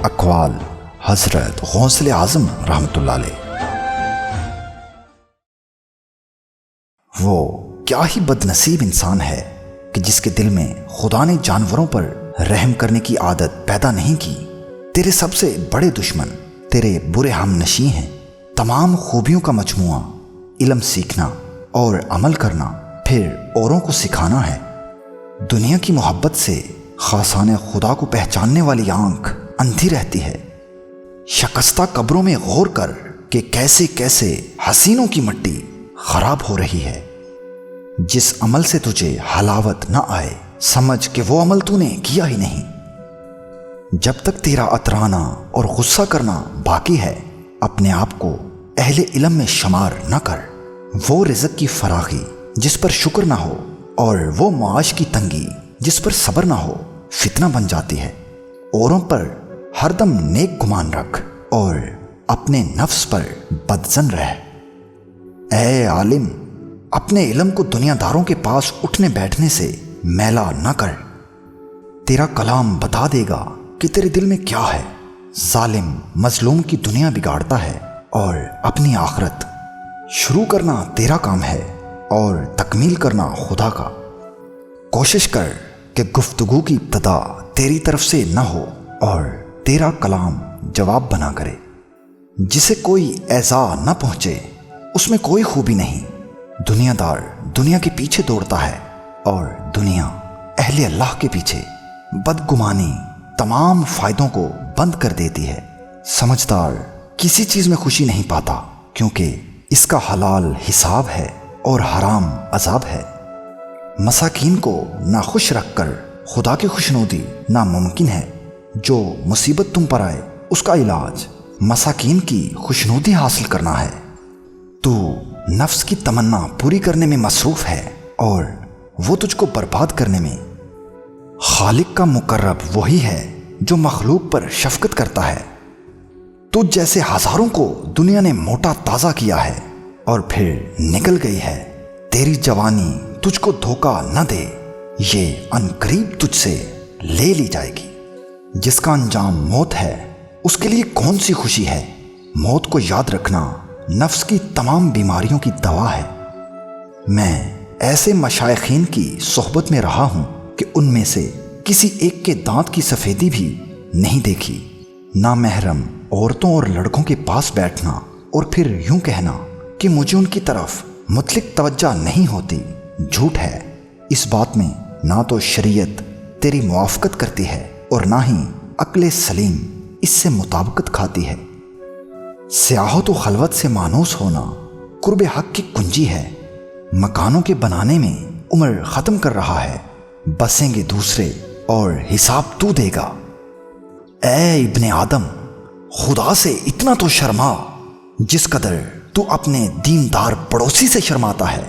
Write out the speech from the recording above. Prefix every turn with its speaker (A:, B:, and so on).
A: اقوال حضرت غوث اعظم رحمۃ اللہ علیہ۔ وہ کیا ہی بد نصیب انسان ہے کہ جس کے دل میں خدا نے جانوروں پر رحم کرنے کی عادت پیدا نہیں کی۔ تیرے سب سے بڑے دشمن تیرے برے ہم نشیں ہیں۔ تمام خوبیوں کا مجموعہ علم سیکھنا اور عمل کرنا، پھر اوروں کو سکھانا ہے۔ دنیا کی محبت سے خاصان خدا کو پہچاننے والی آنکھ اندھی رہتی ہے۔ شکستہ قبروں میں غور کر کہ کیسے کیسے حسینوں کی مٹی خراب ہو رہی ہے۔ جس عمل سے تجھے حلاوت نہ آئے سمجھ کہ وہ عمل تو نے کیا ہی نہیں۔ جب تک تیرا اترانا اور غصہ کرنا باقی ہے اپنے آپ کو اہل علم میں شمار نہ کر۔ وہ رزق کی فراخی جس پر شکر نہ ہو اور وہ معاش کی تنگی جس پر صبر نہ ہو فتنہ بن جاتی ہے۔ اوروں پر ہر دم نیک گمان رکھ اور اپنے نفس پر بدظن رہ۔ اے عالم، اپنے علم کو دنیا داروں کے پاس اٹھنے بیٹھنے سے میلا نہ کر۔ تیرا کلام بتا دے گا کہ تیرے دل میں کیا ہے۔ ظالم مظلوم کی دنیا بگاڑتا ہے اور اپنی آخرت۔ شروع کرنا تیرا کام ہے اور تکمیل کرنا خدا کا۔ کوشش کر کہ گفتگو کی ابتدا تیری طرف سے نہ ہو اور تیرا کلام جواب بنا کرے۔ جسے کوئی ایذا نہ پہنچے اس میں کوئی خوبی نہیں۔ دنیا دار دنیا کے پیچھے دوڑتا ہے اور دنیا اہل اللہ کے پیچھے۔ بدگمانی تمام فائدوں کو بند کر دیتی ہے۔ سمجھدار کسی چیز میں خوشی نہیں پاتا کیونکہ اس کا حلال حساب ہے اور حرام عذاب ہے۔ مساکین کو ناخوش رکھ کر خدا کی خوشنودی ناممکن ہے۔ جو مصیبت تم پر آئے اس کا علاج مساکین کی خوشنودی حاصل کرنا ہے۔ تو نفس کی تمنا پوری کرنے میں مصروف ہے اور وہ تجھ کو برباد کرنے میں۔ خالق کا مقرب وہی ہے جو مخلوق پر شفقت کرتا ہے۔ تجھ جیسے ہزاروں کو دنیا نے موٹا تازہ کیا ہے اور پھر نکل گئی ہے۔ تیری جوانی تجھ کو دھوکہ نہ دے، یہ عنقریب تجھ سے لے لی جائے گی۔ جس کا انجام موت ہے اس کے لیے کون سی خوشی ہے۔ موت کو یاد رکھنا نفس کی تمام بیماریوں کی دوا ہے۔ میں ایسے مشائخین کی صحبت میں رہا ہوں کہ ان میں سے کسی ایک کے دانت کی سفیدی بھی نہیں دیکھی۔ نامحرم عورتوں اور لڑکوں کے پاس بیٹھنا اور پھر یوں کہنا کہ مجھے ان کی طرف مطلق توجہ نہیں ہوتی جھوٹ ہے۔ اس بات میں نہ تو شریعت تیری موافقت کرتی ہے اور نہ ہی عقل سلیم اس سے مطابقت کھاتی ہے۔ سیاحت و خلوت سے مانوس ہونا قرب حق کی کنجی ہے۔ مکانوں کے بنانے میں عمر ختم کر رہا ہے، بسیں گے دوسرے اور حساب تو دے گا۔ اے ابن آدم، خدا سے اتنا تو شرما جس قدر تو اپنے دیندار پڑوسی سے شرماتا ہے۔